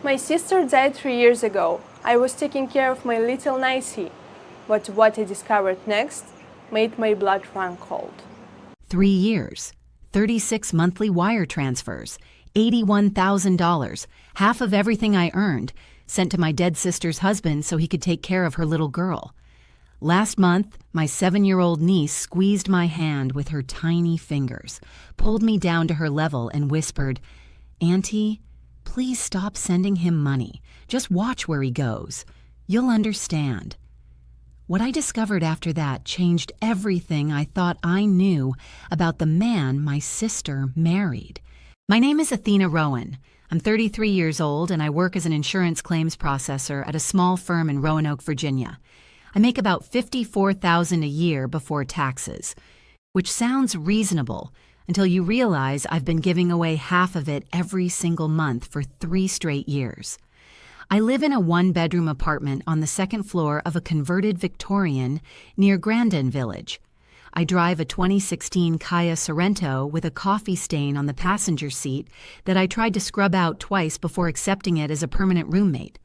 My sister died 3 years ago. I was taking care of my little Nicey. But what I discovered next made my blood run cold. 3 years, 36 monthly wire transfers, $81,000, half of everything I earned, sent to my dead sister's husband so he could take care of her little girl. Last month, my 7-year-old niece squeezed my hand with her tiny fingers, pulled me down to her level and whispered, "Auntie, please stop sending him money. Just watch where he goes. You'll understand." What I discovered after that changed everything I thought I knew about the man my sister married. My name is Athena Rowan. I'm 33 years old and I work as an insurance claims processor at a small firm in Roanoke, Virginia. I make about $54,000 a year before taxes, which sounds reasonable until you realize I've been giving away half of it every single month for 3 straight years. I live in a 1-bedroom apartment on the 2nd floor of a converted Victorian near Grandin Village. I drive a 2016 Kia Sorento with a coffee stain on the passenger seat that I tried to scrub out twice before accepting it as a permanent roommate.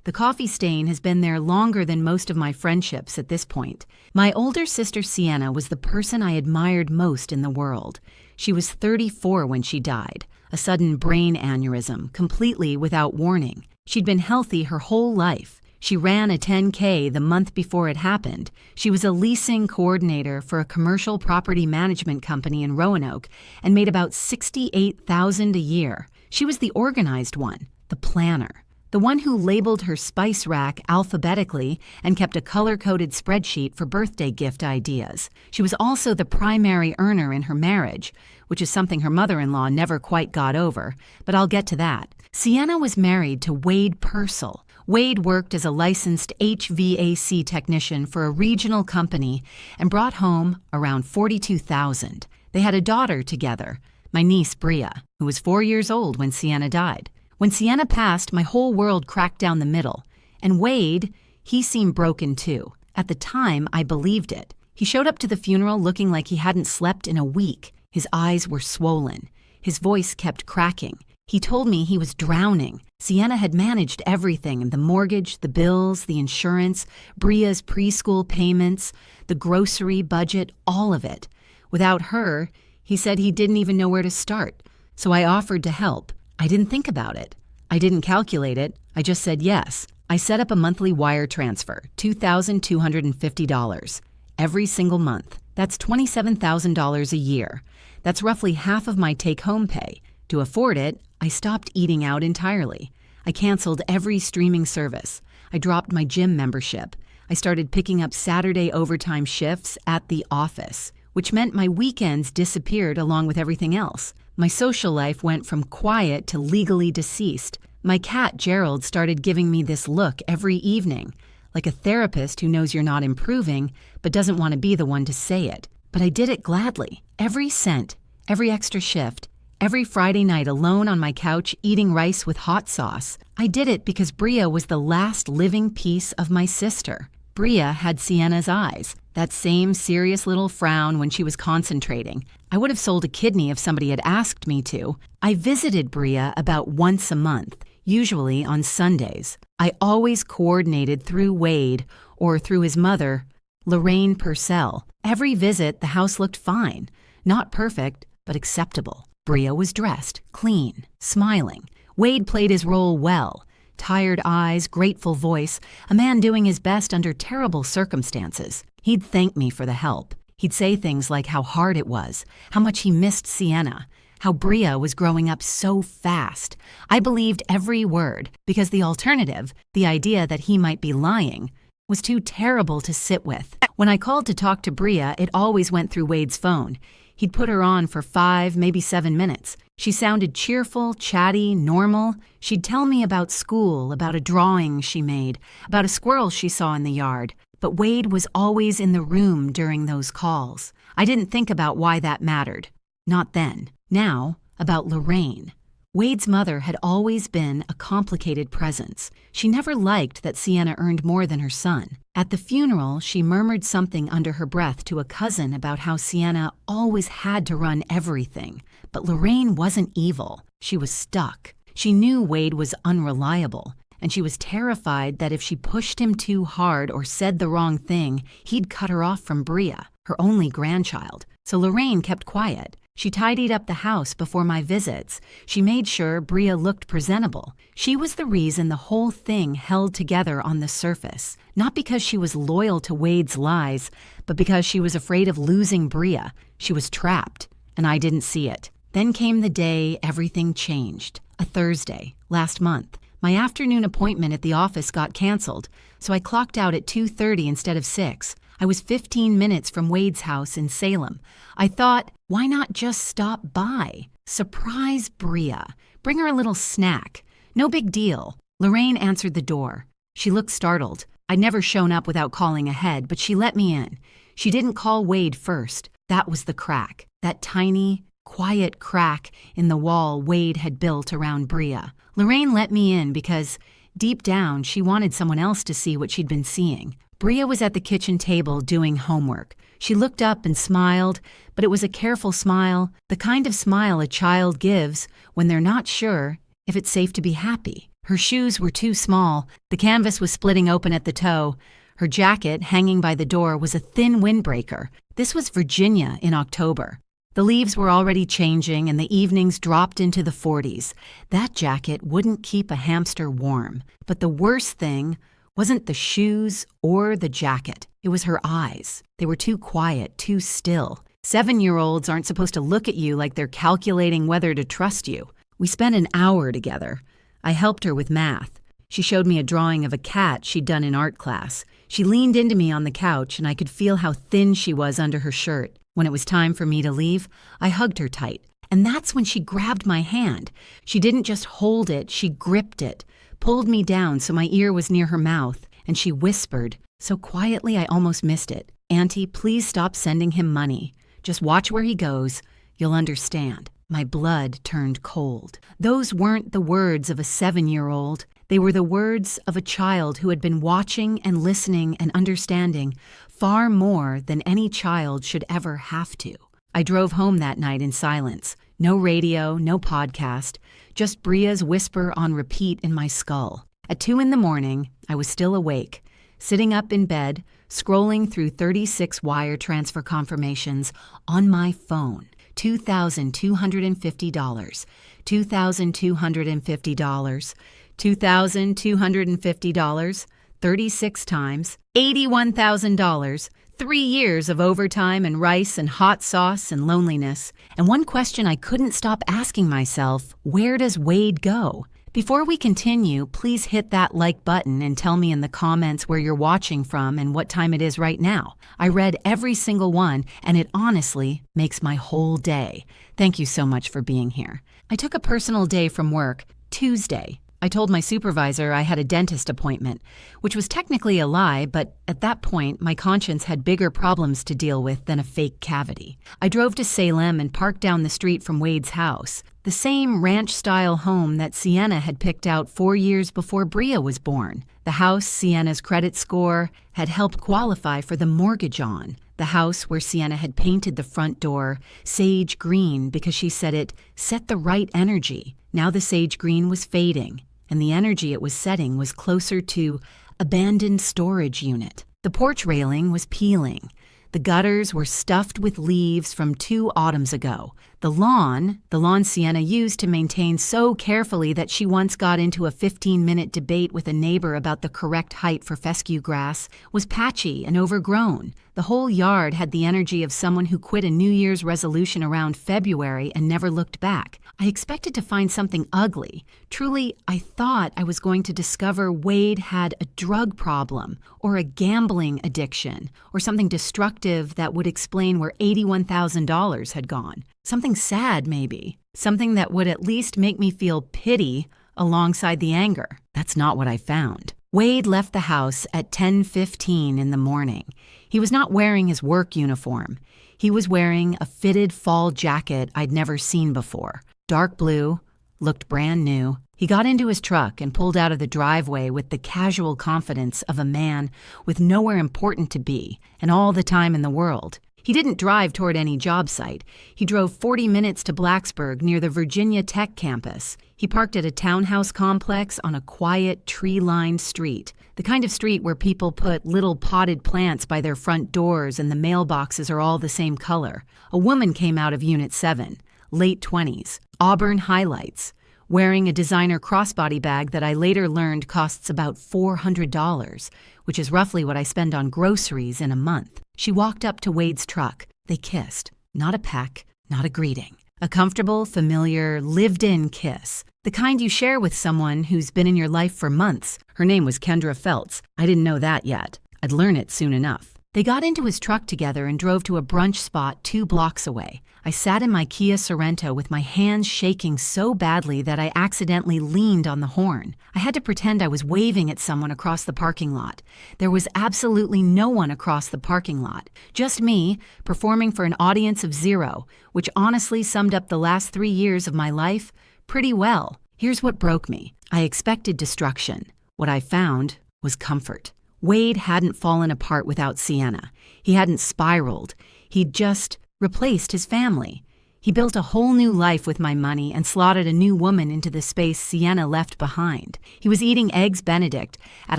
The coffee stain has been there longer than most of my friendships at this point. My older sister Sienna was the person I admired most in the world. She was 34 when she died, a sudden brain aneurysm, completely without warning. She'd been healthy her whole life. She ran a 10K the month before it happened. She was a leasing coordinator for a commercial property management company in Roanoke and made about $68,000 a year. She was the organized one, the planner. The one who labeled her spice rack alphabetically and kept a color-coded spreadsheet for birthday gift ideas. She was also the primary earner in her marriage, which is something her mother-in-law never quite got over, but I'll get to that. Sienna was married to Wade Purcell. Wade worked as a licensed HVAC technician for a regional company and brought home around $42,000. They had a daughter together, my niece Bria, who was 4 years old when Sienna died. When Sienna passed, my whole world cracked down the middle. And Wade, he seemed broken too. At the time, I believed it. He showed up to the funeral looking like he hadn't slept in a week. His eyes were swollen. His voice kept cracking. He told me he was drowning. Sienna had managed everything, the mortgage, the bills, the insurance, Bria's preschool payments, the grocery budget, all of it. Without her, he said he didn't even know where to start. So I offered to help. I didn't think about it. I didn't calculate it. I just said yes. I set up a monthly wire transfer, $2,250, every single month. That's $27,000 a year. That's roughly half of my take-home pay. To afford it, I stopped eating out entirely. I canceled every streaming service. I dropped my gym membership. I started picking up Saturday overtime shifts at the office, which meant my weekends disappeared along with everything else. My social life went from quiet to legally deceased. My cat Gerald started giving me this look every evening, like a therapist who knows you're not improving but doesn't want to be the one to say it. But I did it gladly. Every cent, every extra shift, every Friday night alone on my couch eating rice with hot sauce. I did it because Bria was the last living piece of my sister. Bria had Sienna's eyes, that same serious little frown when she was concentrating. I would have sold a kidney if somebody had asked me to. I visited Bria about once a month, usually on Sundays. I always coordinated through Wade or through his mother, Lorraine Purcell. Every visit, the house looked fine. Not perfect, but acceptable. Bria was dressed, clean, smiling. Wade played his role well. Tired eyes, grateful voice, a man doing his best under terrible circumstances. He'd thank me for the help. He'd say things like how hard it was, how much he missed Sienna, how Bria was growing up so fast. I believed every word because the alternative, the idea that he might be lying, was too terrible to sit with. When I called to talk to Bria, it always went through Wade's phone. He'd put her on for 5, maybe 7 minutes. She sounded cheerful, chatty, normal. She'd tell me about school, about a drawing she made, about a squirrel she saw in the yard. But Wade was always in the room during those calls. I didn't think about why that mattered. Not then. Now, about Lorraine. Wade's mother had always been a complicated presence. She never liked that Sienna earned more than her son. At the funeral, she murmured something under her breath to a cousin about how Sienna always had to run everything. But Lorraine wasn't evil. She was stuck. She knew Wade was unreliable, and she was terrified that if she pushed him too hard or said the wrong thing, he'd cut her off from Bria, her only grandchild. So Lorraine kept quiet. She tidied up the house before my visits. She made sure Bria looked presentable. She was the reason the whole thing held together on the surface, not because she was loyal to Wade's lies, but because she was afraid of losing Bria. She was trapped, and I didn't see it. Then came the day everything changed, a Thursday, last month. My afternoon appointment at the office got canceled, so I clocked out at 2:30 instead of 6. I was 15 minutes from Wade's house in Salem. I thought, why not just stop by? Surprise Bria. Bring her a little snack. No big deal. Lorraine answered the door. She looked startled. I'd never shown up without calling ahead, but she let me in. She didn't call Wade first. That was the crack. That tiny, quiet crack in the wall Wade had built around Bria. Lorraine let me in because, deep down, she wanted someone else to see what she'd been seeing. Bria was at the kitchen table doing homework. She looked up and smiled, but it was a careful smile, the kind of smile a child gives when they're not sure if it's safe to be happy. Her shoes were too small. The canvas was splitting open at the toe. Her jacket, hanging by the door, was a thin windbreaker. This was Virginia in October. The leaves were already changing and the evenings dropped into the 40s. That jacket wouldn't keep a hamster warm. But the worst thing wasn't the shoes or the jacket. It was her eyes. They were too quiet, too still. 7-year-olds aren't supposed to look at you like they're calculating whether to trust you. We spent an hour together. I helped her with math. She showed me a drawing of a cat she'd done in art class. She leaned into me on the couch, and I could feel how thin she was under her shirt. When it was time for me to leave, I hugged her tight. And that's when she grabbed my hand. She didn't just hold it, she gripped it, pulled me down so my ear was near her mouth, and she whispered, so quietly I almost missed it, "Auntie, please stop sending him money. Just watch where he goes. You'll understand." My blood turned cold. Those weren't the words of a 7-year-old. They were the words of a child who had been watching and listening and understanding far more than any child should ever have to. I drove home that night in silence. No radio, no podcast, just Bria's whisper on repeat in my skull. At 2 a.m, I was still awake, sitting up in bed, scrolling through 36 wire transfer confirmations on my phone. $2,250, $2,250, $2,250, 36 times, $81,000, 3 years of overtime and rice and hot sauce and loneliness. And one question I couldn't stop asking myself, where does Wade go? Before we continue, please hit that like button and tell me in the comments where you're watching from and what time it is right now. I read every single one, and it honestly makes my whole day. Thank you so much for being here. I took a personal day from work, Tuesday. I told my supervisor I had a dentist appointment, which was technically a lie, but at that point, my conscience had bigger problems to deal with than a fake cavity. I drove to Salem and parked down the street from Wade's house, the same ranch-style home that Sienna had picked out 4 years before Bria was born. The house Sienna's credit score had helped qualify for the mortgage on. The house where Sienna had painted the front door sage green because she said it set the right energy. Now the sage green was fading, and the energy it was setting was closer to abandoned storage unit. The porch railing was peeling. The gutters were stuffed with leaves from 2 autumns ago. The lawn Sienna used to maintain so carefully that she once got into a 15-minute debate with a neighbor about the correct height for fescue grass, was patchy and overgrown. The whole yard had the energy of someone who quit a New Year's resolution around February and never looked back. I expected to find something ugly. Truly, I thought I was going to discover Wade had a drug problem or a gambling addiction or something destructive that would explain where $81,000 had gone. Something sad, maybe. Something that would at least make me feel pity alongside the anger. That's not what I found. Wade left the house at 10:15 in the morning. He was not wearing his work uniform. He was wearing a fitted fall jacket I'd never seen before. Dark blue, looked brand new. He got into his truck and pulled out of the driveway with the casual confidence of a man with nowhere important to be and all the time in the world. He didn't drive toward any job site. He drove 40 minutes to Blacksburg near the Virginia Tech campus. He parked at a townhouse complex on a quiet, tree-lined street, the kind of street where people put little potted plants by their front doors and the mailboxes are all the same color. A woman came out of Unit 7, late 20s, auburn highlights, wearing a designer crossbody bag that I later learned costs about $400, which is roughly what I spend on groceries in a month. She walked up to Wade's truck. They kissed. Not a peck, not a greeting. A comfortable, familiar, lived-in kiss. The kind you share with someone who's been in your life for months. Her name was Kendra Feltz. I didn't know that yet. I'd learn it soon enough. They got into his truck together and drove to a brunch spot 2 blocks away. I sat in my Kia Sorento with my hands shaking so badly that I accidentally leaned on the horn. I had to pretend I was waving at someone across the parking lot. There was absolutely no one across the parking lot. Just me, performing for an audience of 0, which honestly summed up the last 3 years of my life pretty well. Here's what broke me. I expected destruction. What I found was comfort. Wade hadn't fallen apart without Sienna. He hadn't spiraled. He'd just replaced his family. He built a whole new life with my money and slotted a new woman into the space Sienna left behind. He was eating Eggs Benedict at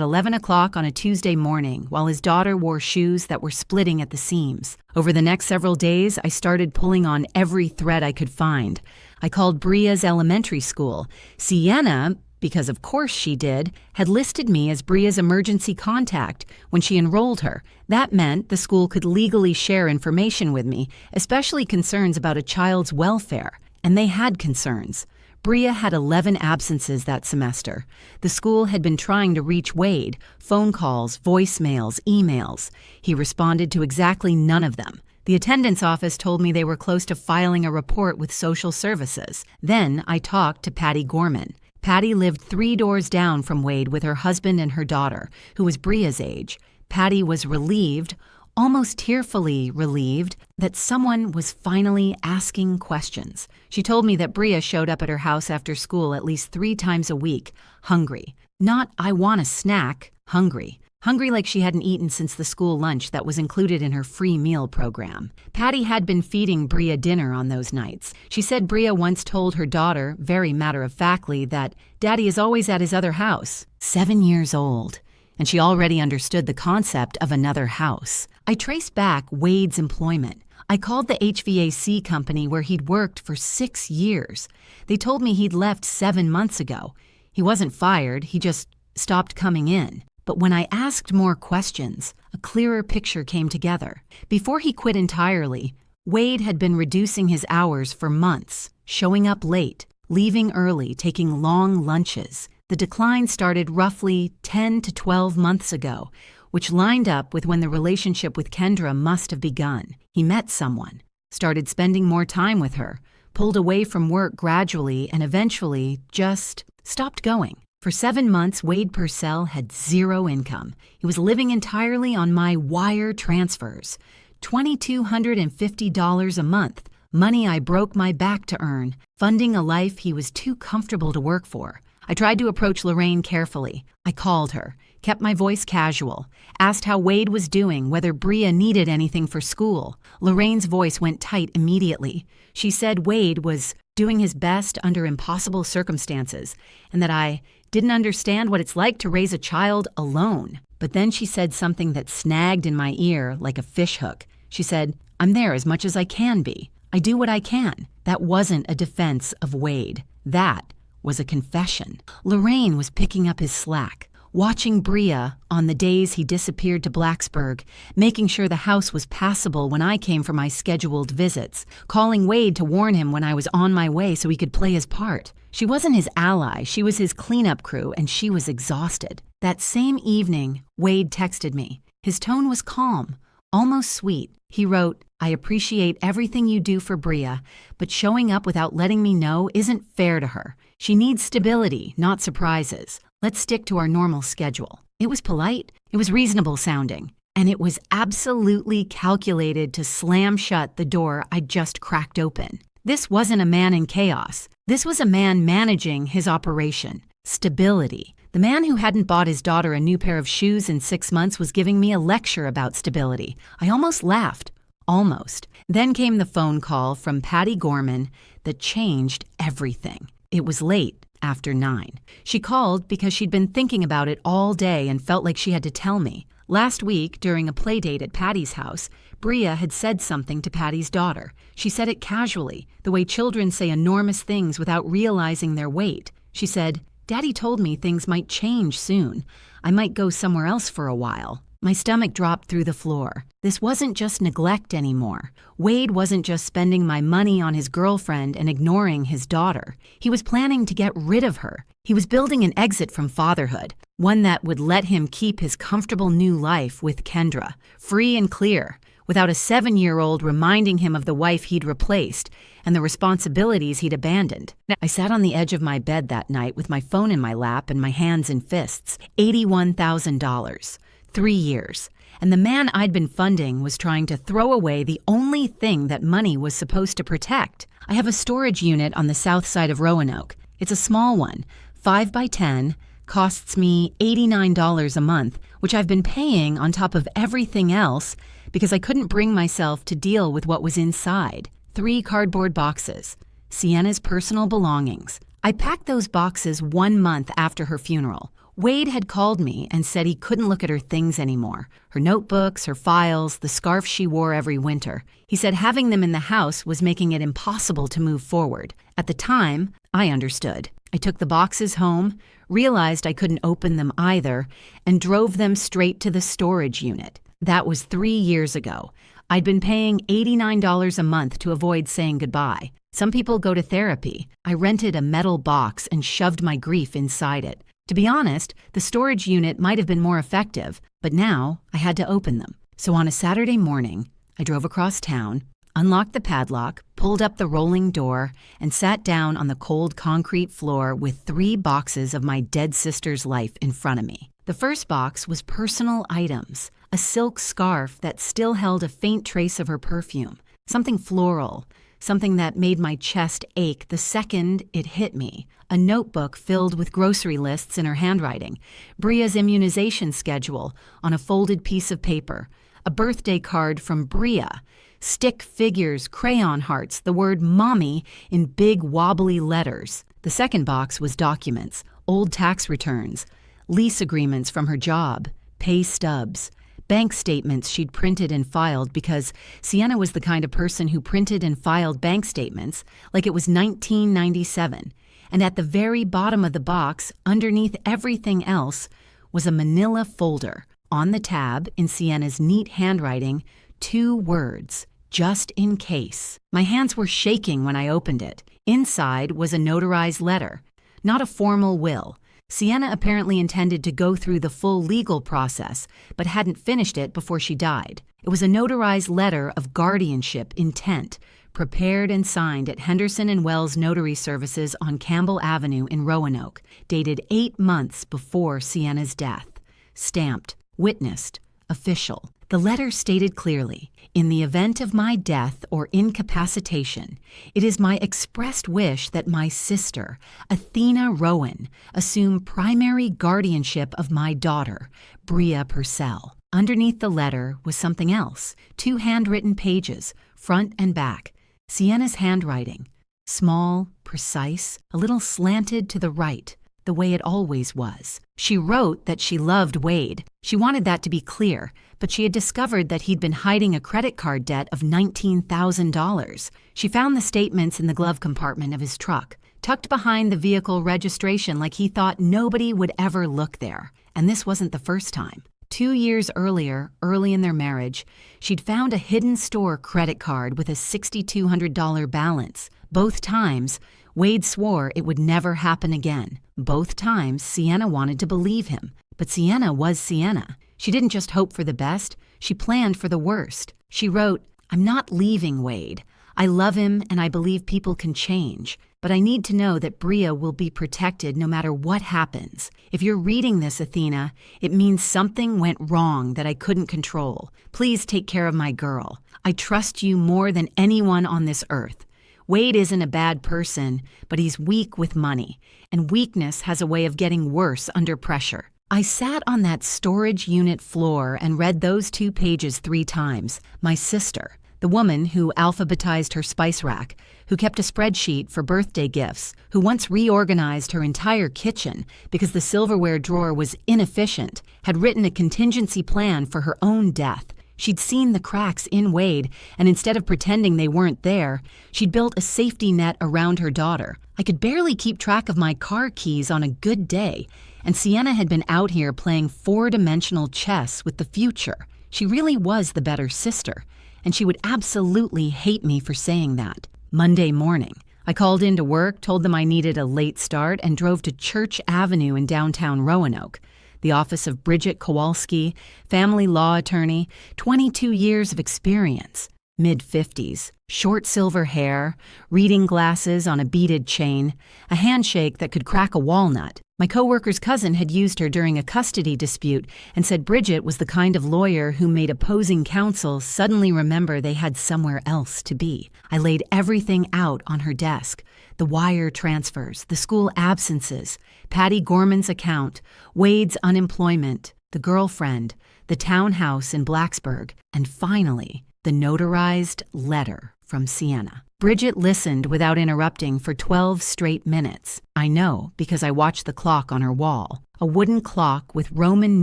11 o'clock on a Tuesday morning while his daughter wore shoes that were splitting at the seams. Over the next several days, I started pulling on every thread I could find. I called Bria's elementary school. Sienna, because of course she did, had listed me as Bria's emergency contact when she enrolled her. That meant the school could legally share information with me, especially concerns about a child's welfare. And they had concerns. Bria had 11 absences that semester. The school had been trying to reach Wade, phone calls, voicemails, emails. He responded to exactly none of them. The attendance office told me they were close to filing a report with social services. Then I talked to Patty Gorman. Patty lived 3 doors down from Wade with her husband and her daughter, who was Bria's age. Patty was relieved, almost tearfully relieved, that someone was finally asking questions. She told me that Bria showed up at her house after school at least 3 times a week, hungry. Not, I want a snack, hungry. Hungry like she hadn't eaten since the school lunch that was included in her free meal program. Patty had been feeding Bria dinner on those nights. She said Bria once told her daughter, very matter-of-factly, that Daddy is always at his other house. 7 years old, and she already understood the concept of another house. I traced back Wade's employment. I called the HVAC company where he'd worked for 6 years. They told me he'd left 7 months ago. He wasn't fired, he just stopped coming in. But when I asked more questions, a clearer picture came together. Before he quit entirely, Wade had been reducing his hours for months, showing up late, leaving early, taking long lunches. The decline started roughly 10 to 12 months ago, which lined up with when the relationship with Kendra must have begun. He met someone, started spending more time with her, pulled away from work gradually, and eventually just stopped going. For 7 months, Wade Purcell had 0 income. He was living entirely on my wire transfers, $2,250 a month, money I broke my back to earn, funding a life he was too comfortable to work for. I tried to approach Lorraine carefully. I called her, kept my voice casual, asked how Wade was doing, whether Bria needed anything for school. Lorraine's voice went tight immediately. She said Wade was doing his best under impossible circumstances, and that I didn't understand what it's like to raise a child alone. But then she said something that snagged in my ear like a fishhook. She said, I'm there as much as I can be. I do what I can. That wasn't a defense of Wade. That was a confession. Lorraine was picking up his slack, watching Bria on the days he disappeared to Blacksburg, making sure the house was passable when I came for my scheduled visits, calling Wade to warn him when I was on my way so he could play his part. She wasn't his ally, she was his cleanup crew, and she was exhausted. That same evening, Wade texted me. His tone was calm, almost sweet. He wrote, I appreciate everything you do for Bria, but showing up without letting me know isn't fair to her. She needs stability, not surprises. Let's stick to our normal schedule. It was polite, it was reasonable sounding, and it was absolutely calculated to slam shut the door I'd just cracked open. This wasn't a man in chaos. This was a man managing his operation. Stability. The man who hadn't bought his daughter a new pair of shoes in 6 months was giving me a lecture about stability. I almost laughed. Almost. Then came the phone call from Patty Gorman that changed everything. It was late, after 9. She called because she'd been thinking about it all day and felt like she had to tell me. Last week, during a play date at Patty's house, Bria had said something to Patty's daughter. She said it casually, the way children say enormous things without realizing their weight. She said, "Daddy told me things might change soon. I might go somewhere else for a while." My stomach dropped through the floor. This wasn't just neglect anymore. Wade wasn't just spending my money on his girlfriend and ignoring his daughter. He was planning to get rid of her. He was building an exit from fatherhood, one that would let him keep his comfortable new life with Kendra, free and clear, without a 7-year-old reminding him of the wife he'd replaced and the responsibilities he'd abandoned. I sat on the edge of my bed that night with my phone in my lap and my hands in fists. $81,000. 3 years. And the man I'd been funding was trying to throw away the only thing that money was supposed to protect. I have a storage unit on the south side of Roanoke. It's a small one, 5 by 10, costs me $89 a month, which I've been paying on top of everything else because I couldn't bring myself to deal with what was inside. 3 cardboard boxes, Sienna's personal belongings. I packed those boxes 1 month after her funeral. Wade had called me and said he couldn't look at her things anymore. Her notebooks, her files, the scarf she wore every winter. He said having them in the house was making it impossible to move forward. At the time, I understood. I took the boxes home, realized I couldn't open them either, and drove them straight to the storage unit. That was 3 years ago. I'd been paying $89 a month to avoid saying goodbye. Some people go to therapy. I rented a metal box and shoved my grief inside it. To be honest, the storage unit might have been more effective, but now I had to open them. So on a Saturday morning, I drove across town, unlocked the padlock, pulled up the rolling door, and sat down on the cold concrete floor with 3 boxes of my dead sister's life in front of me. The first box was personal items, a silk scarf that still held a faint trace of her perfume, something floral, something that made my chest ache the second it hit me. A notebook filled with grocery lists in her handwriting, Bria's immunization schedule on a folded piece of paper, a birthday card from Bria, stick figures, crayon hearts, the word mommy in big wobbly letters. The second box was documents, old tax returns, lease agreements from her job, pay stubs, bank statements she'd printed and filed because Sienna was the kind of person who printed and filed bank statements like it was 1997. And at the very bottom of the box, underneath everything else, was a manila folder. On the tab, in Sienna's neat handwriting, 2 words, "just in case." My hands were shaking when I opened it. Inside was a notarized letter, not a formal will. Sienna apparently intended to go through the full legal process, but hadn't finished it before she died. It was a notarized letter of guardianship intent, prepared and signed at Henderson and Wells Notary Services on Campbell Avenue in Roanoke, dated 8 months before Sienna's death. Stamped, witnessed, official. The letter stated clearly, "In the event of my death or incapacitation, it is my expressed wish that my sister, Athena Rowan, assume primary guardianship of my daughter, Bria Purcell." Underneath the letter was something else, 2 handwritten pages, front and back. Sienna's handwriting, small, precise, a little slanted to the right, the way it always was. She wrote that she loved Wade. She wanted that to be clear, but she had discovered that he'd been hiding a credit card debt of $19,000. She found the statements in the glove compartment of his truck, tucked behind the vehicle registration like he thought nobody would ever look there. And this wasn't the first time. 2 years earlier, early in their marriage, she'd found a hidden store credit card with a $6,200 balance. Both times, Wade swore it would never happen again. Both times, Sienna wanted to believe him. But Sienna was Sienna. She didn't just hope for the best, she planned for the worst. She wrote, "I'm not leaving Wade. I love him and I believe people can change. But I need to know that Bria will be protected no matter what happens. If you're reading this, Athena, it means something went wrong that I couldn't control. Please take care of my girl. I trust you more than anyone on this earth. Wade isn't a bad person, but he's weak with money, and weakness has a way of getting worse under pressure." I sat on that storage unit floor and read those 2 pages 3 times. My sister, The woman who alphabetized her spice rack, who kept a spreadsheet for birthday gifts, who once reorganized her entire kitchen because the silverware drawer was inefficient, had written a contingency plan for her own death. She'd seen the cracks in Wade, and instead of pretending they weren't there, she'd built a safety net around her daughter. I could barely keep track of my car keys on a good day, and Sienna had been out here playing four-dimensional chess with the future. She really was the better sister, and she would absolutely hate me for saying that. Monday morning, I called into work, told them I needed a late start, and drove to Church Avenue in downtown Roanoke, the office of Bridget Kowalski, family law attorney, 22 years of experience, mid-50s, short silver hair, reading glasses on a beaded chain, a handshake that could crack a walnut. My coworker's cousin had used her during a custody dispute and said Bridget was the kind of lawyer who made opposing counsel suddenly remember they had somewhere else to be. I laid everything out on her desk. The wire transfers, the school absences, Patty Gorman's account, Wade's unemployment, the girlfriend, the townhouse in Blacksburg, and finally, the notarized letter from Sienna. Bridget listened without interrupting for 12 straight minutes. I know because I watched the clock on her wall, a wooden clock with Roman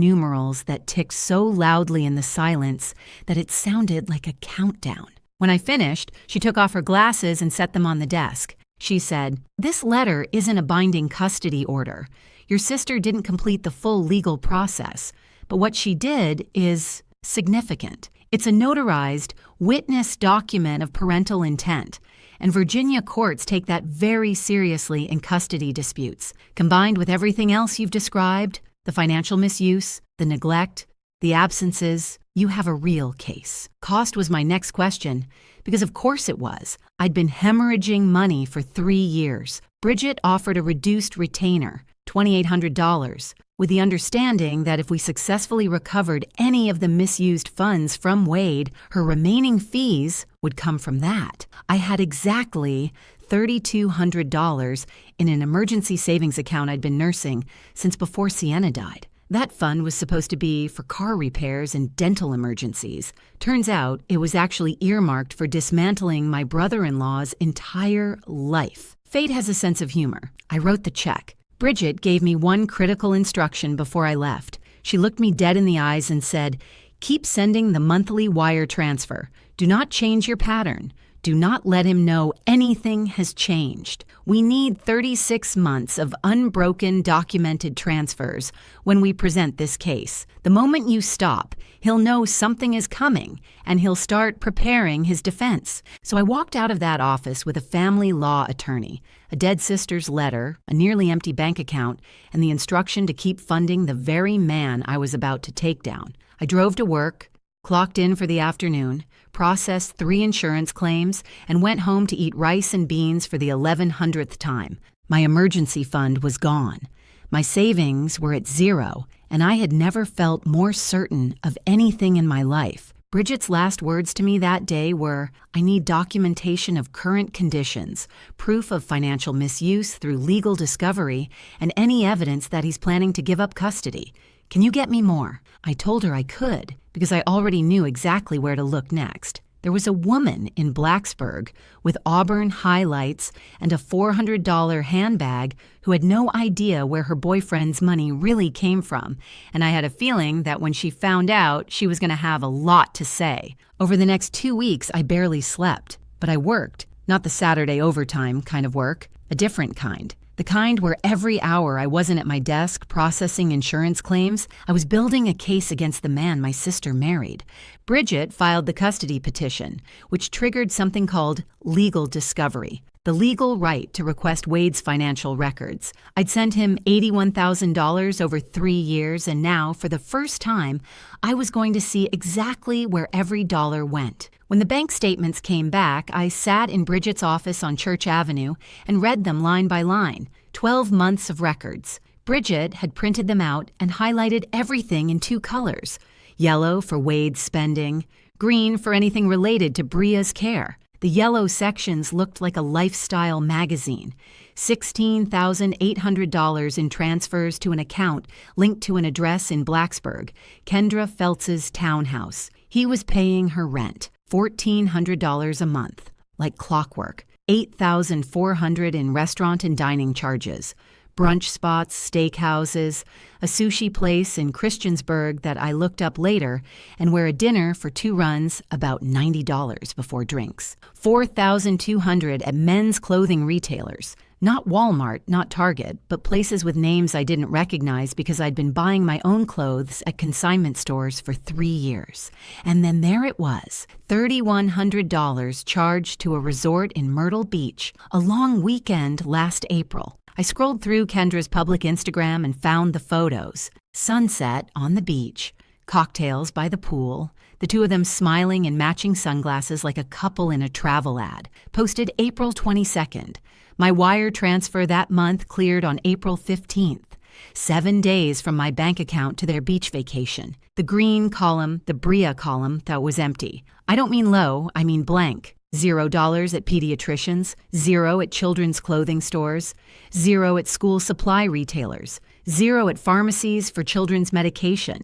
numerals that ticked so loudly in the silence that it sounded like a countdown. When I finished, she took off her glasses and set them on the desk. She said, "This letter isn't a binding custody order. Your sister didn't complete the full legal process, but what she did is significant. It's a notarized, witness document of parental intent, and Virginia courts take that very seriously in custody disputes. Combined with everything else you've described, the financial misuse, the neglect, the absences, you have a real case." Cost was my next question, because of course it was. I'd been hemorrhaging money for 3 years. Bridget offered a reduced retainer, $2,800, with the understanding that if we successfully recovered any of the misused funds from Wade, her remaining fees would come from that. I had exactly $3,200 in an emergency savings account I'd been nursing since before Sienna died. That fund was supposed to be for car repairs and dental emergencies. Turns out it was actually earmarked for dismantling my brother-in-law's entire life. Fate has a sense of humor. I wrote the check. Bridget gave me one critical instruction before I left. She looked me dead in the eyes and said, "Keep sending the monthly wire transfer. Do not change your pattern. Do not let him know anything has changed. We need 36 months of unbroken documented transfers when we present this case. The moment you stop, he'll know something is coming, and he'll start preparing his defense." So I walked out of that office with a family law attorney, a dead sister's letter, a nearly empty bank account, and the instruction to keep funding the very man I was about to take down. I drove to work, clocked in for the afternoon, processed 3 insurance claims, and went home to eat rice and beans for the 1100th time. My emergency fund was gone. My savings were at 0, and I had never felt more certain of anything in my life. Bridget's last words to me that day were, "I need documentation of current conditions, proof of financial misuse through legal discovery, and any evidence that he's planning to give up custody. Can you get me more?" I told her I could, because I already knew exactly where to look next. There was a woman in Blacksburg with auburn highlights and a $400 handbag who had no idea where her boyfriend's money really came from, and I had a feeling that when she found out, she was going to have a lot to say. Over the next 2 weeks, I barely slept, but I worked. Not the Saturday overtime kind of work, a different kind. The kind where every hour I wasn't at my desk processing insurance claims, I was building a case against the man my sister married. Bridget filed the custody petition, which triggered something called legal discovery, the legal right to request Wade's financial records. I'd sent him $81,000 over 3 years, and now, for the first time, I was going to see exactly where every dollar went. When the bank statements came back, I sat in Bridget's office on Church Avenue and read them line by line, 12 months of records. Bridget had printed them out and highlighted everything in 2 colors, yellow for Wade's spending, green for anything related to Bria's care. The yellow sections looked like a lifestyle magazine. $16,800 in transfers to an account linked to an address in Blacksburg, Kendra Feltz's townhouse. He was paying her rent. $1,400 a month, like clockwork, $8,400 in restaurant and dining charges, brunch spots, steakhouses, a sushi place in Christiansburg that I looked up later, and where a dinner for 2 runs about $90 before drinks. $4,200 at men's clothing retailers. Not Walmart, not Target, but places with names I didn't recognize because I'd been buying my own clothes at consignment stores for 3 years. And then there it was, $3,100 charged to a resort in Myrtle Beach, a long weekend last April. I scrolled through Kendra's public Instagram and found the photos. Sunset on the beach, cocktails by the pool, the two of them smiling in matching sunglasses like a couple in a travel ad. Posted April 22nd. My wire transfer that month cleared on April 15th. 7 days from my bank account to their beach vacation. The green column, the Bria column, that was empty. I don't mean low, I mean blank. $0 at pediatricians, 0 at children's clothing stores, 0 at school supply retailers, 0 at pharmacies for children's medication.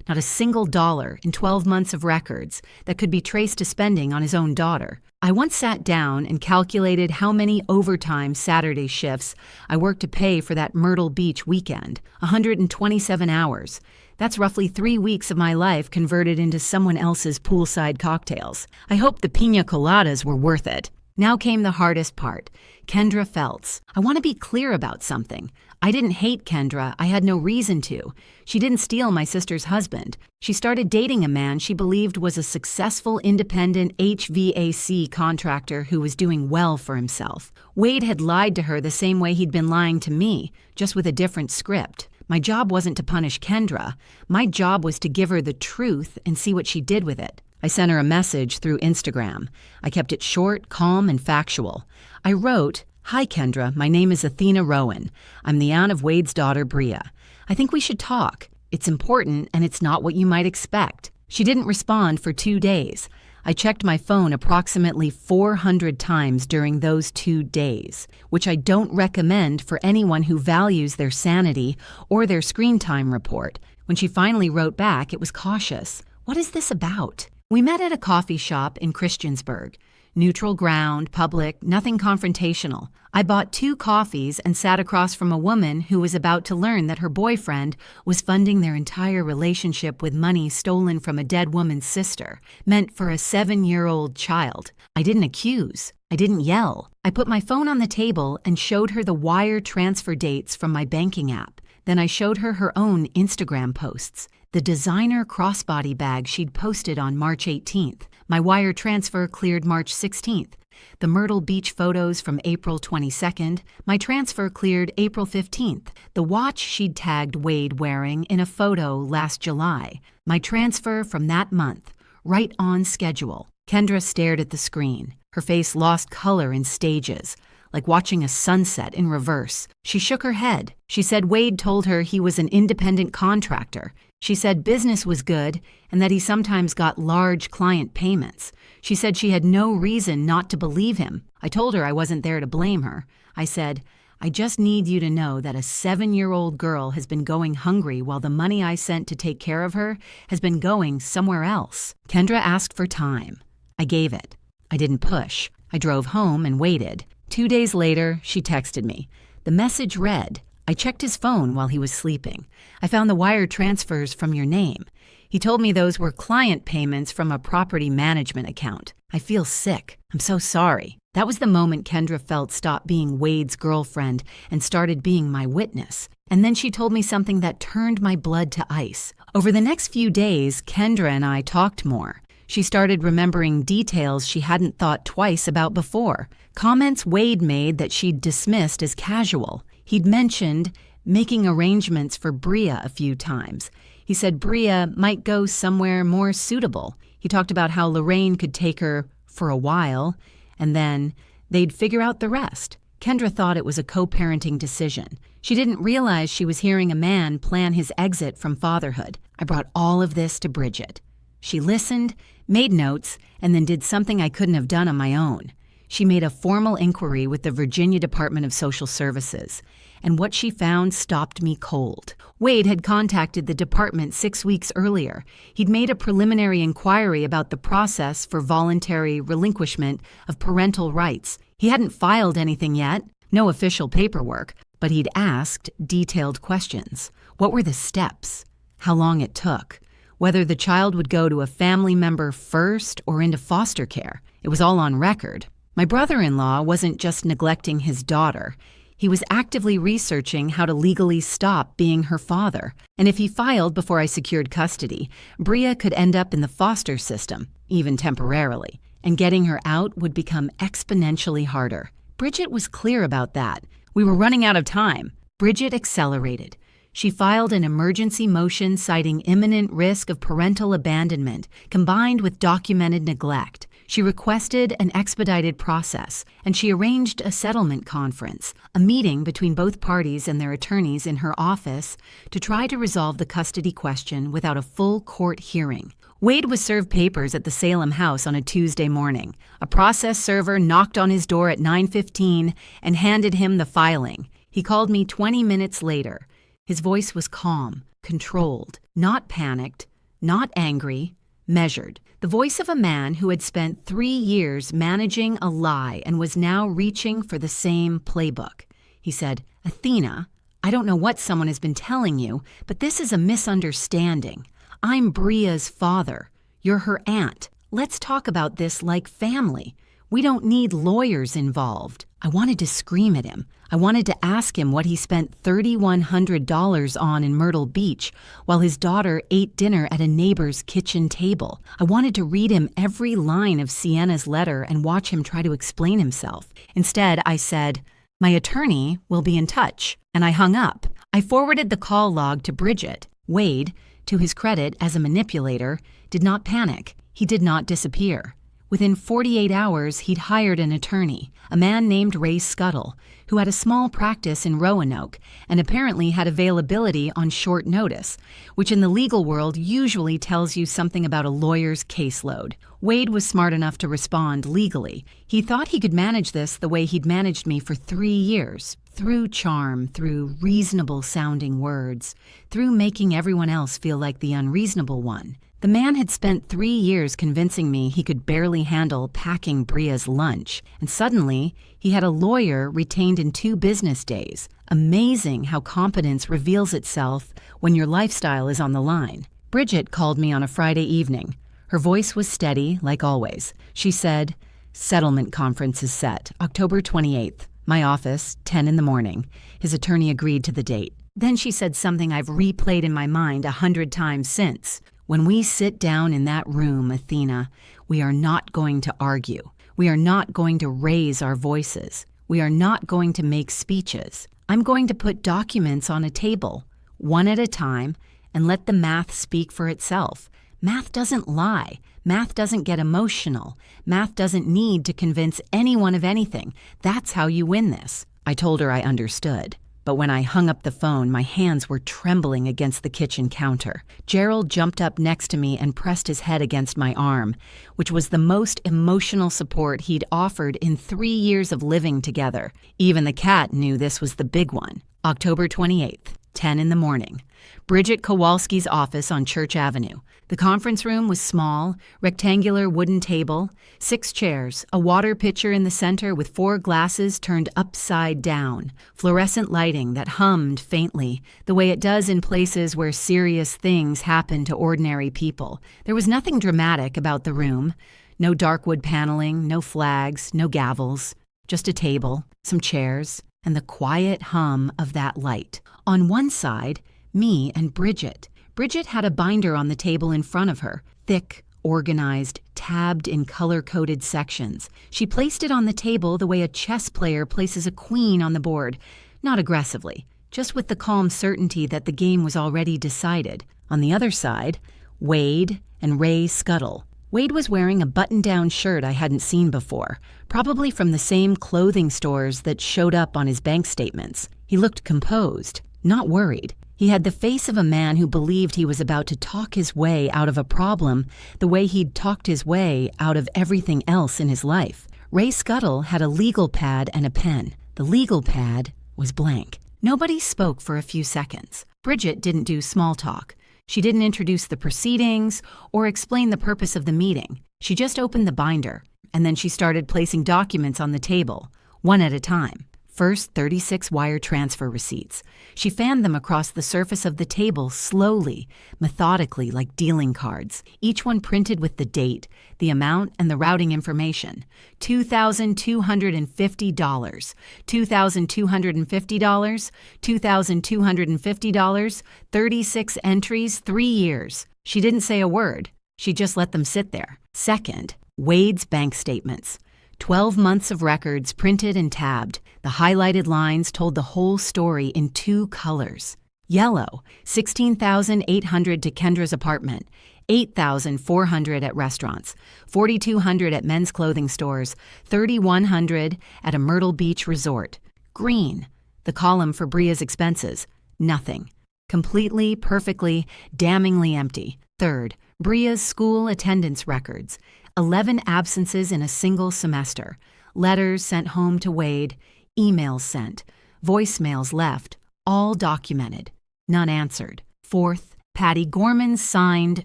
Not a single dollar in 12 months of records that could be traced to spending on his own daughter. I once sat down and calculated how many overtime Saturday shifts I worked to pay for that Myrtle Beach weekend, 127 hours. That's roughly 3 weeks of my life converted into someone else's poolside cocktails. I hope the pina coladas were worth it. Now came the hardest part. Kendra Feltz. I want to be clear about something. I didn't hate Kendra. I had no reason to. She didn't steal my sister's husband. She started dating a man she believed was a successful independent HVAC contractor who was doing well for himself. Wade had lied to her the same way he'd been lying to me, just with a different script. My job wasn't to punish Kendra. My job was to give her the truth and see what she did with it. I sent her a message through Instagram. I kept it short, calm, and factual. I wrote, "Hi Kendra, my name is Athena Rowan. I'm the aunt of Wade's daughter, Bria. I think we should talk. It's important and it's not what you might expect." She didn't respond for 2 days. I checked my phone approximately 400 times during those 2 days, which I don't recommend for anyone who values their sanity or their screen time report. When she finally wrote back, it was cautious. What is this about? We met at a coffee shop in Christiansburg. Neutral ground, public, nothing confrontational. I bought 2 coffees and sat across from a woman who was about to learn that her boyfriend was funding their entire relationship with money stolen from a dead woman's sister, meant for a 7-year-old child. I didn't accuse. I didn't yell. I put my phone on the table and showed her the wire transfer dates from my banking app. Then I showed her her own Instagram posts. The designer crossbody bag she'd posted on March 18th. My wire transfer cleared March 16th. The Myrtle Beach photos from April 22nd. My transfer cleared April 15th. The watch she'd tagged Wade wearing in a photo last July. My transfer from that month. Right on schedule. Kendra stared at the screen. Her face lost color in stages, like watching a sunset in reverse. She shook her head. She said Wade told her he was an independent contractor. She said business was good and that he sometimes got large client payments. She said she had no reason not to believe him. I told her I wasn't there to blame her. I said, "I just need you to know that a 7-year-old girl has been going hungry while the money I sent to take care of her has been going somewhere else." Kendra asked for time. I gave it. I didn't push. I drove home and waited. 2 days later, she texted me. The message read, "I checked his phone while he was sleeping. I found the wire transfers from your name. He told me those were client payments from a property management account. I feel sick. I'm so sorry." That was the moment Kendra Feltz stopped being Wade's girlfriend and started being my witness. And then she told me something that turned my blood to ice. Over the next few days, Kendra and I talked more. She started remembering details she hadn't thought twice about before. Comments Wade made that she'd dismissed as casual. He'd mentioned making arrangements for Bria a few times. He said Bria might go somewhere more suitable. He talked about how Lorraine could take her for a while, and then they'd figure out the rest. Kendra thought it was a co-parenting decision. She didn't realize she was hearing a man plan his exit from fatherhood. I brought all of this to Bridget. She listened, made notes, and then did something I couldn't have done on my own. She made a formal inquiry with the Virginia Department of Social Services and what she found stopped me cold. Wade had contacted the department 6 weeks earlier. He'd made a preliminary inquiry about the process for voluntary relinquishment of parental rights. He hadn't filed anything yet, no official paperwork, but he'd asked detailed questions. What were the steps? How long it took? Whether the child would go to a family member first or into foster care. It was all on record. My brother-in-law wasn't just neglecting his daughter. He was actively researching how to legally stop being her father. And if he filed before I secured custody, Bria could end up in the foster system, even temporarily, and getting her out would become exponentially harder. Bridget was clear about that. We were running out of time. Bridget accelerated. She filed an emergency motion citing imminent risk of parental abandonment combined with documented neglect. She requested an expedited process, and she arranged a settlement conference, a meeting between both parties and their attorneys in her office to try to resolve the custody question without a full court hearing. Wade was served papers at the Salem house on a Tuesday morning. A process server knocked on his door at 9:15 and handed him the filing. He called me 20 minutes later. His voice was calm, controlled, not panicked, not angry, measured. The voice of a man who had spent 3 years managing a lie and was now reaching for the same playbook. He said, "Athena, I don't know what someone has been telling you, but this is a misunderstanding. I'm Bria's father. You're her aunt. Let's talk about this like family. We don't need lawyers involved." I wanted to scream at him. I wanted to ask him what he spent $3,100 on in Myrtle Beach while his daughter ate dinner at a neighbor's kitchen table. I wanted to read him every line of Sienna's letter and watch him try to explain himself. Instead, I said, "My attorney will be in touch," and I hung up. I forwarded the call log to Bridget. Wade, to his credit as a manipulator, did not panic. He did not disappear. Within 48 hours, he'd hired an attorney, a man named Ray Scuttle, who had a small practice in Roanoke and apparently had availability on short notice, which in the legal world usually tells you something about a lawyer's caseload. Wade was smart enough to respond legally. He thought he could manage this the way he'd managed me for 3 years, through charm, through reasonable-sounding words, through making everyone else feel like the unreasonable one. The man had spent 3 years convincing me he could barely handle packing Bria's lunch, and suddenly he had a lawyer retained in 2 business days. Amazing how competence reveals itself when your lifestyle is on the line. Bridget called me on a Friday evening. Her voice was steady, like always. She said, "Settlement conference is set, October 28th. My office, 10 in the morning." His attorney agreed to the date. Then she said something I've replayed in my mind 100 times since. "When we sit down in that room, Athena, we are not going to argue. We are not going to raise our voices. We are not going to make speeches. I'm going to put documents on a table, one at a time, and let the math speak for itself. Math doesn't lie. Math doesn't get emotional. Math doesn't need to convince anyone of anything. That's how you win this." I told her I understood. But when I hung up the phone, my hands were trembling against the kitchen counter. Gerald jumped up next to me and pressed his head against my arm, which was the most emotional support he'd offered in 3 years of living together. Even the cat knew this was the big one. October 28th, 10 in the morning. Bridget Kowalski's office on Church Avenue. The conference room was small, rectangular wooden table, 6 chairs, a water pitcher in the center with 4 glasses turned upside down, fluorescent lighting that hummed faintly, the way it does in places where serious things happen to ordinary people. There was nothing dramatic about the room. No dark wood paneling, no flags, no gavels, just a table, some chairs, and the quiet hum of that light. On one side, me and Bridget. Bridget had a binder on the table in front of her, thick, organized, tabbed in color-coded sections. She placed it on the table the way a chess player places a queen on the board, not aggressively, just with the calm certainty that the game was already decided. On the other side, Wade and Ray Scuttle. Wade was wearing a button-down shirt I hadn't seen before, probably from the same clothing stores that showed up on his bank statements. He looked composed, not worried. He had the face of a man who believed he was about to talk his way out of a problem the way he'd talked his way out of everything else in his life. Ray Scuttle had a legal pad and a pen. The legal pad was blank. Nobody spoke for a few seconds. Bridget didn't do small talk. She didn't introduce the proceedings or explain the purpose of the meeting. She just opened the binder, and then she started placing documents on the table, one at a time. First, 36 wire transfer receipts. She fanned them across the surface of the table slowly, methodically, like dealing cards, each one printed with the date, the amount, and the routing information. $2,250, $2,250, $2,250, 36 entries, 3 years. She didn't say a word. She just let them sit there. Second, Wade's bank statements. 12 months of records printed and tabbed. The highlighted lines told the whole story in 2 colors. Yellow, $16,800 to Kendra's apartment, $8,400 at restaurants, $4,200 at men's clothing stores, $3,100 at a Myrtle Beach resort. Green, the column for Bria's expenses, nothing. Completely, perfectly, damningly empty. Third, Bria's school attendance records. 11 absences in a single semester. Letters sent home to Wade, emails sent, voicemails left, all documented, none answered. Fourth, Patty Gorman's signed,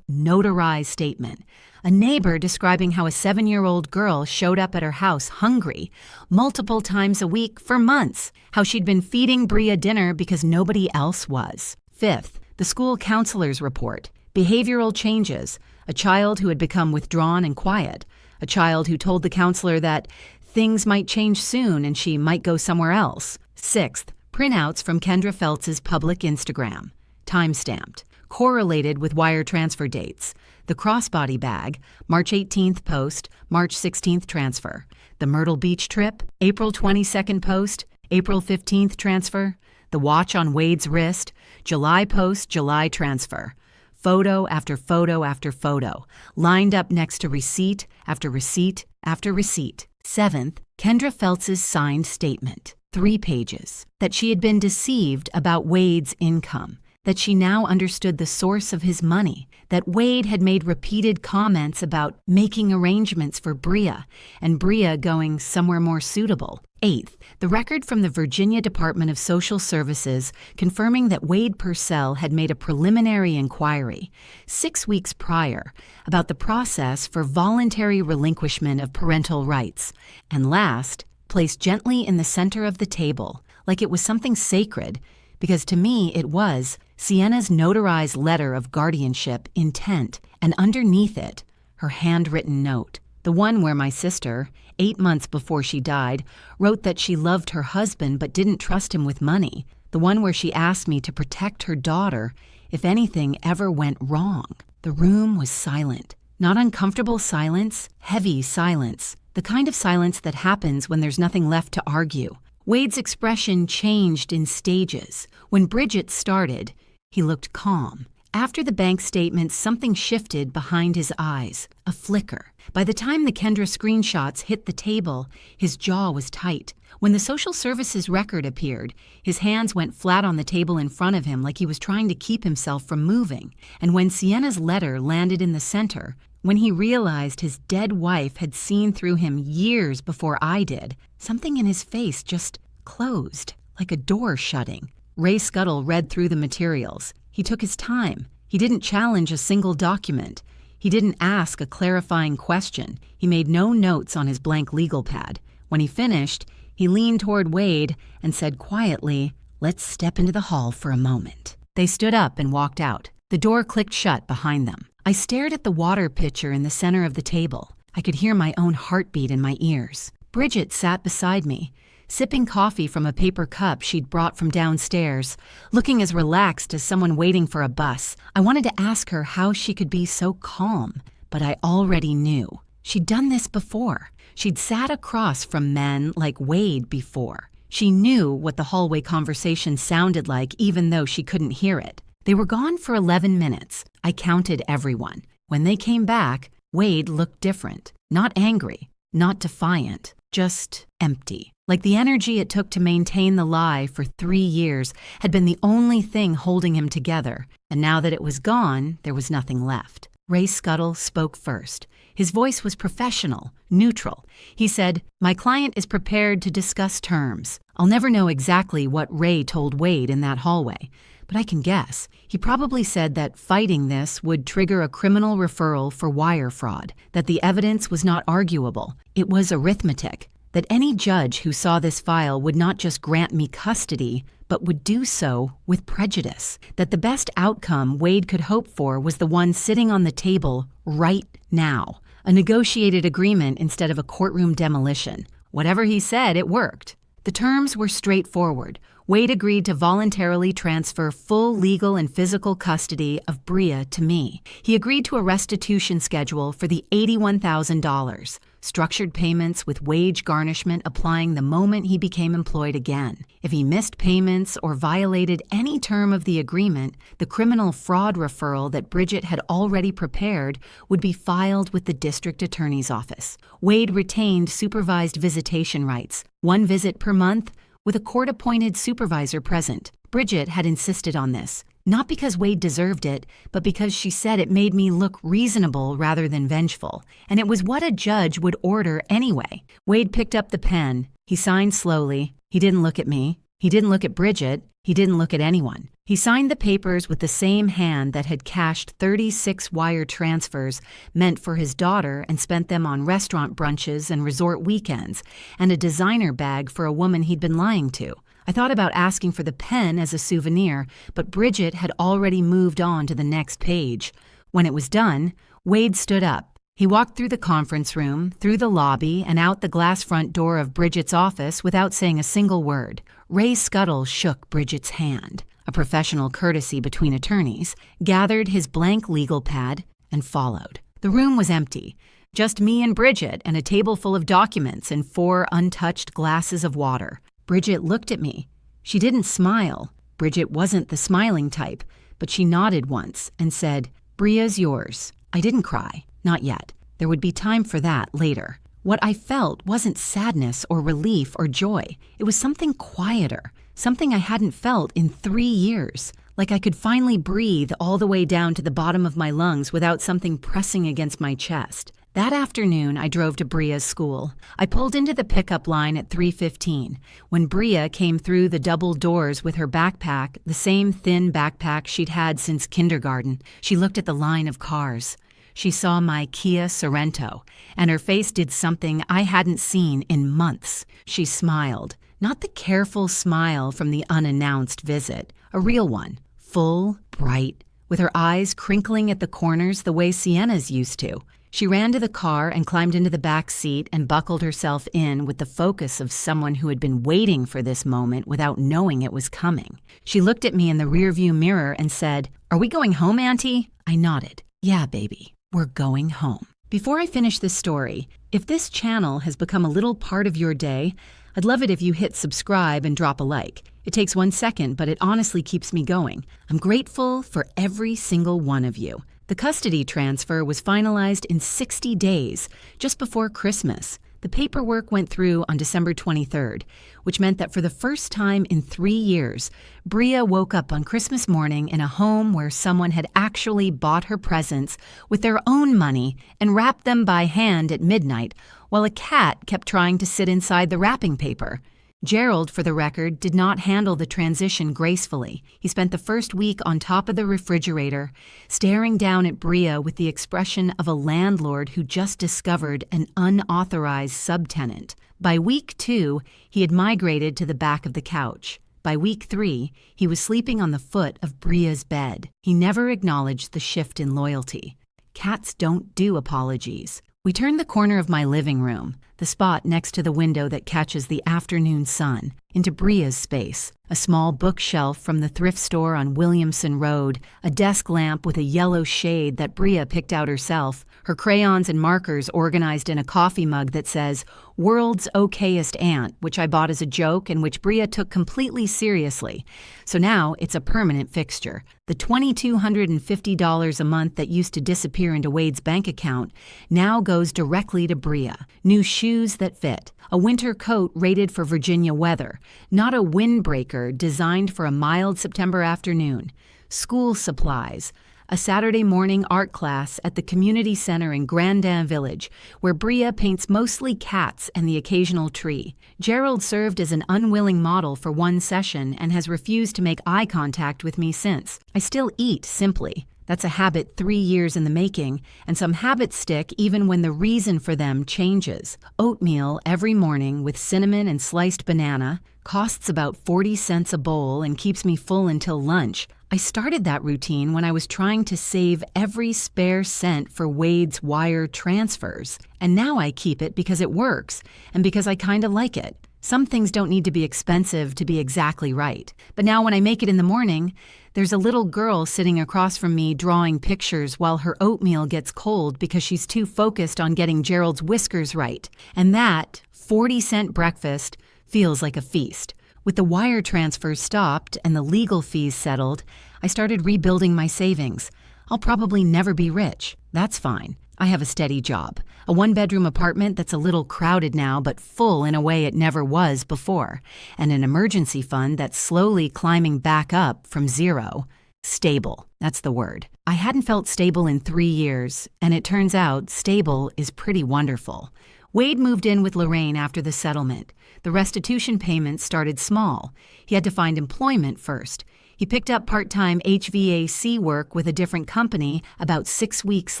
notarized statement. A neighbor describing how a 7-year-old girl showed up at her house hungry multiple times a week for months, how she'd been feeding Bria dinner because nobody else was. Fifth, the school counselor's report. Behavioral changes. A child who had become withdrawn and quiet. A child who told the counselor that things might change soon and she might go somewhere else. Sixth, printouts from Kendra Feltz's public Instagram. Time-stamped. Correlated with wire transfer dates. The crossbody bag, March 18th post, March 16th transfer. The Myrtle Beach trip, April 22nd post, April 15th transfer. The watch on Wade's wrist, July post, July transfer. Photo after photo after photo, lined up next to receipt after receipt after receipt. Seventh, Kendra Feltz's signed statement, 3 pages, that she had been deceived about Wade's income, that she now understood the source of his money, that Wade had made repeated comments about making arrangements for Bria, and Bria going somewhere more suitable. Eighth, the record from the Virginia Department of Social Services confirming that Wade Purcell had made a preliminary inquiry 6 weeks prior about the process for voluntary relinquishment of parental rights. And last, placed gently in the center of the table, like it was something sacred, because to me it was, Sienna's notarized letter of guardianship intent, and underneath it, her handwritten note. The one where my sister, 8 months before she died, wrote that she loved her husband but didn't trust him with money. The one where she asked me to protect her daughter if anything ever went wrong. The room was silent. Not uncomfortable silence, heavy silence. The kind of silence that happens when there's nothing left to argue. Wade's expression changed in stages. When Bridget started, he looked calm. After the bank statement, something shifted behind his eyes, a flicker. By the time the Kendra screenshots hit the table, his jaw was tight. When the social services record appeared, his hands went flat on the table in front of him like he was trying to keep himself from moving. And when Sienna's letter landed in the center, when he realized his dead wife had seen through him years before I did, something in his face just closed, like a door shutting. Ray Scuttle read through the materials. He took his time. He didn't challenge a single document. He didn't ask a clarifying question. He made no notes on his blank legal pad. When he finished, he leaned toward Wade and said quietly, "Let's step into the hall for a moment." They stood up and walked out. The door clicked shut behind them. I stared at the water pitcher in the center of the table. I could hear my own heartbeat in my ears. Bridget sat beside me, sipping coffee from a paper cup she'd brought from downstairs, looking as relaxed as someone waiting for a bus. I wanted to ask her how she could be so calm, but I already knew. She'd done this before. She'd sat across from men like Wade before. She knew what the hallway conversation sounded like even though she couldn't hear it. They were gone for 11 minutes. I counted everyone. When they came back, Wade looked different. Not angry, not defiant, just empty. Like the energy it took to maintain the lie for 3 years had been the only thing holding him together. And now that it was gone, there was nothing left. Ray Scuttle spoke first. His voice was professional, neutral. He said, "My client is prepared to discuss terms." I'll never know exactly what Ray told Wade in that hallway, but I can guess. He probably said that fighting this would trigger a criminal referral for wire fraud, that the evidence was not arguable. It was arithmetic, that any judge who saw this file would not just grant me custody, but would do so with prejudice, that the best outcome Wade could hope for was the one sitting on the table right now, a negotiated agreement instead of a courtroom demolition. Whatever he said, it worked. The terms were straightforward. Wade agreed to voluntarily transfer full legal and physical custody of Bria to me. He agreed to a restitution schedule for the $81,000, structured payments with wage garnishment applying the moment he became employed again. If he missed payments or violated any term of the agreement, the criminal fraud referral that Bridget had already prepared would be filed with the district attorney's office. Wade retained supervised visitation rights, 1 visit per month, with a court-appointed supervisor present. Bridget had insisted on this, not because Wade deserved it, but because she said it made me look reasonable rather than vengeful, and it was what a judge would order anyway. Wade picked up the pen. He signed slowly. He didn't look at me. He didn't look at Bridget. He didn't look at anyone. He signed the papers with the same hand that had cashed 36 wire transfers meant for his daughter and spent them on restaurant brunches and resort weekends, and a designer bag for a woman he'd been lying to. I thought about asking for the pen as a souvenir, but Bridget had already moved on to the next page. When it was done, Wade stood up. He walked through the conference room, through the lobby, and out the glass front door of Bridget's office without saying a single word. Ray Scuttle shook Bridget's hand, a professional courtesy between attorneys, gathered his blank legal pad, and followed. The room was empty. Just me and Bridget and a table full of documents and 4 untouched glasses of water. Bridget looked at me. She didn't smile. Bridget wasn't the smiling type, but she nodded once and said, "Bria's yours." I didn't cry. Not yet. There would be time for that later. What I felt wasn't sadness or relief or joy. It was something quieter, something I hadn't felt in 3 years, like I could finally breathe all the way down to the bottom of my lungs without something pressing against my chest. That afternoon, I drove to Bria's school. I pulled into the pickup line at 3:15. When Bria came through the double doors with her backpack, the same thin backpack she'd had since kindergarten, she looked at the line of cars. She saw my Kia Sorento, and her face did something I hadn't seen in months. She smiled, not the careful smile from the unannounced visit, a real one, full, bright, with her eyes crinkling at the corners the way Sienna's used to. She ran to the car and climbed into the back seat and buckled herself in with the focus of someone who had been waiting for this moment without knowing it was coming. She looked at me in the rearview mirror and said, "Are we going home, Auntie?" I nodded. "Yeah, baby. We're going home." Before I finish this story, if this channel has become a little part of your day, I'd love it if you hit subscribe and drop a like. It takes 1 second, but it honestly keeps me going. I'm grateful for every single one of you. The custody transfer was finalized in 60 days, just before Christmas. The paperwork went through on December 23rd, which meant that for the first time in 3 years, Bria woke up on Christmas morning in a home where someone had actually bought her presents with their own money and wrapped them by hand at midnight, while a cat kept trying to sit inside the wrapping paper. Gerald, for the record, did not handle the transition gracefully. He spent the first week on top of the refrigerator, staring down at Bria with the expression of a landlord who just discovered an unauthorized subtenant. By week 2, he had migrated to the back of the couch. By week 3, he was sleeping on the foot of Bria's bed. He never acknowledged the shift in loyalty. Cats don't do apologies. We turned the corner of my living room, the spot next to the window that catches the afternoon sun, into Bria's space. A small bookshelf from the thrift store on Williamson Road, a desk lamp with a yellow shade that Bria picked out herself, her crayons and markers organized in a coffee mug that says, "World's Okayest Aunt," which I bought as a joke and which Bria took completely seriously. So now it's a permanent fixture. The $2,250 a month that used to disappear into Wade's bank account now goes directly to Bria. New shoes that fit, a winter coat rated for Virginia weather, not a windbreaker designed for a mild September afternoon, school supplies, a Saturday morning art class at the community center in Grandin Village, where Bria paints mostly cats and the occasional tree. Gerald served as an unwilling model for one session and has refused to make eye contact with me since. I still eat simply. That's a habit 3 years in the making, and some habits stick even when the reason for them changes. Oatmeal every morning with cinnamon and sliced banana costs about 40 cents a bowl and keeps me full until lunch. I started that routine when I was trying to save every spare cent for Wade's wire transfers, and now I keep it because it works and because I kinda like it. Some things don't need to be expensive to be exactly right. But now when I make it in the morning, there's a little girl sitting across from me drawing pictures while her oatmeal gets cold because she's too focused on getting Gerald's whiskers right. And that 40-cent breakfast feels like a feast. With the wire transfers stopped and the legal fees settled, I started rebuilding my savings. I'll probably never be rich. That's fine. I have a steady job, a one-bedroom apartment that's a little crowded now but full in a way it never was before, and an emergency fund that's slowly climbing back up from zero. Stable, that's the word. I hadn't felt stable in 3 years, and it turns out stable is pretty wonderful. Wade moved in with Lorraine after the settlement. The restitution payments started small. He had to find employment first. He picked up part-time HVAC work with a different company about 6 weeks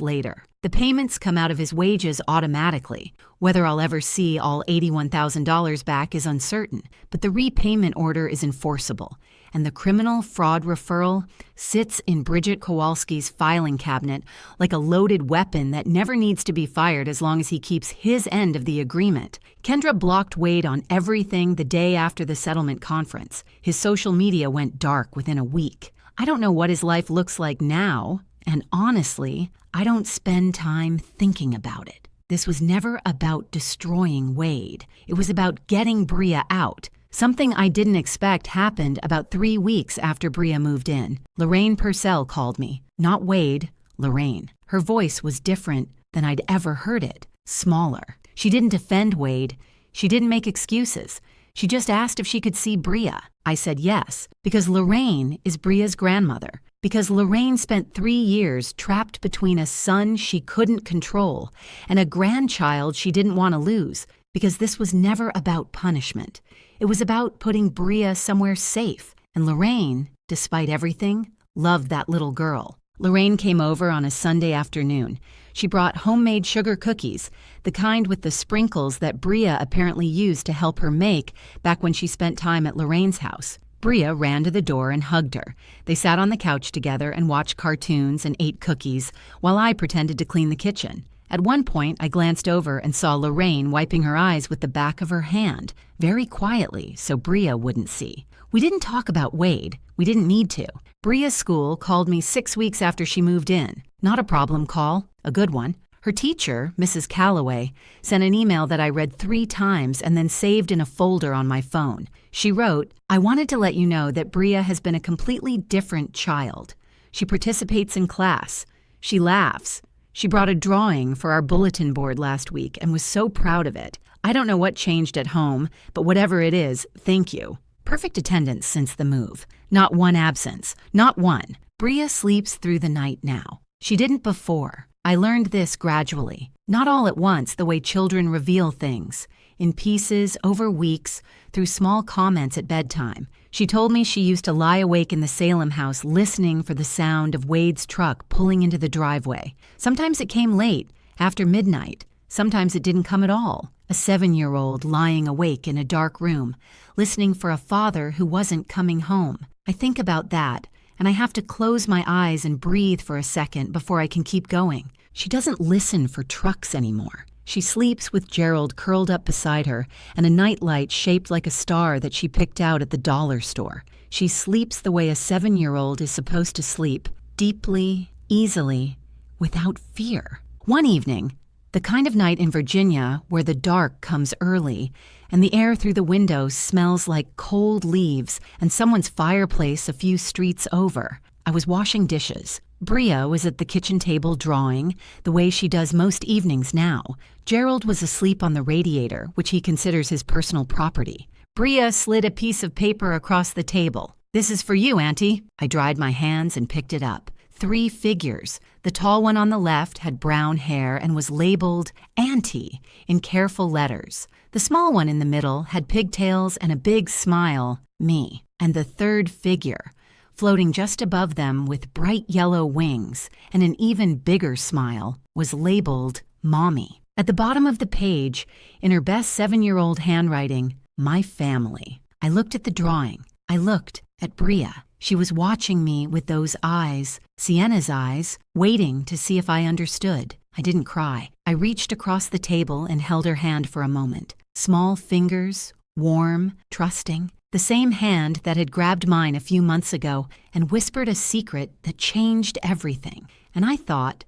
later. The payments come out of his wages automatically. Whether I'll ever see all $81,000 back is uncertain, but the repayment order is enforceable, and the criminal fraud referral sits in Bridget Kowalski's filing cabinet like a loaded weapon that never needs to be fired as long as he keeps his end of the agreement. Kendra blocked Wade on everything the day after the settlement conference. His social media went dark within a week. I don't know what his life looks like now, and honestly, I don't spend time thinking about it. This was never about destroying Wade. It was about getting Bria out. Something I didn't expect happened about 3 weeks after Bria moved in. Lorraine Purcell called me. Not Wade, Lorraine. Her voice was different than I'd ever heard it. Smaller. She didn't defend Wade. She didn't make excuses. She just asked if she could see Bria. I said yes, because Lorraine is Bria's grandmother. Because Lorraine spent 3 years trapped between a son she couldn't control and a grandchild she didn't want to lose. Because this was never about punishment. It was about putting Bria somewhere safe. And Lorraine, despite everything, loved that little girl. Lorraine came over on a Sunday afternoon. She brought homemade sugar cookies, the kind with the sprinkles that Bria apparently used to help her make back when she spent time at Lorraine's house. Bria ran to the door and hugged her. They sat on the couch together and watched cartoons and ate cookies while I pretended to clean the kitchen. At one point, I glanced over and saw Lorraine wiping her eyes with the back of her hand, very quietly so Bria wouldn't see. We didn't talk about Wade. We didn't need to. Bria's school called me 6 weeks after she moved in. Not a problem call, a good one. Her teacher, Mrs. Calloway, sent an email that I read 3 times and then saved in a folder on my phone. She wrote, "I wanted to let you know that Bria has been a completely different child. She participates in class. She laughs. She brought a drawing for our bulletin board last week and was so proud of it. I don't know what changed at home, but whatever it is, thank you. Perfect attendance since the move. Not one absence. Not one. Bria sleeps through the night now. She didn't before. I learned this gradually. Not all at once, the way children reveal things. In pieces, over weeks, through small comments at bedtime. She told me she used to lie awake in the Salem house listening for the sound of Wade's truck pulling into the driveway. Sometimes it came late, after midnight. Sometimes it didn't come at all. A 7-year-old lying awake in a dark room, listening for a father who wasn't coming home. I think about that, and I have to close my eyes and breathe for a second before I can keep going. She doesn't listen for trucks anymore. She sleeps with Gerald curled up beside her and a nightlight shaped like a star that she picked out at the dollar store. She sleeps the way a 7-year-old is supposed to sleep, deeply, easily, without fear. One evening, the kind of night in Virginia where the dark comes early and the air through the window smells like cold leaves and someone's fireplace a few streets over, I was washing dishes. Bria was at the kitchen table drawing, the way she does most evenings now. Gerald was asleep on the radiator, which he considers his personal property. Bria slid a piece of paper across the table. "This is for you, Auntie." I dried my hands and picked it up. 3 figures. The tall one on the left had brown hair and was labeled Auntie in careful letters. The small one in the middle had pigtails and a big smile, me. And the third figure, floating just above them with bright yellow wings and an even bigger smile, was labeled Mommy. At the bottom of the page, in her best 7-year-old handwriting, my family. I looked at the drawing. I looked at Bria. She was watching me with those eyes, Sienna's eyes, waiting to see if I understood. I didn't cry. I reached across the table and held her hand for a moment. Small fingers, warm, trusting. The same hand that had grabbed mine a few months ago and whispered a secret that changed everything. And I thought,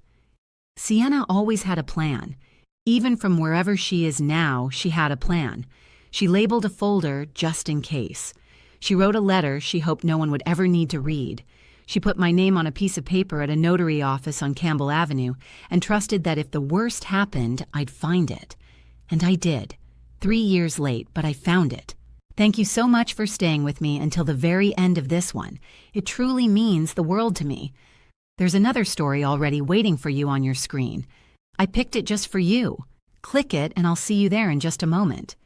Sienna always had a plan. Even from wherever she is now, she had a plan. She labeled a folder just in case. She wrote a letter she hoped no one would ever need to read. She put my name on a piece of paper at a notary office on Campbell Avenue and trusted that if the worst happened, I'd find it. And I did. 3 years late, but I found it. Thank you so much for staying with me until the very end of this one. It truly means the world to me. There's another story already waiting for you on your screen. I picked it just for you. Click it and I'll see you there in just a moment.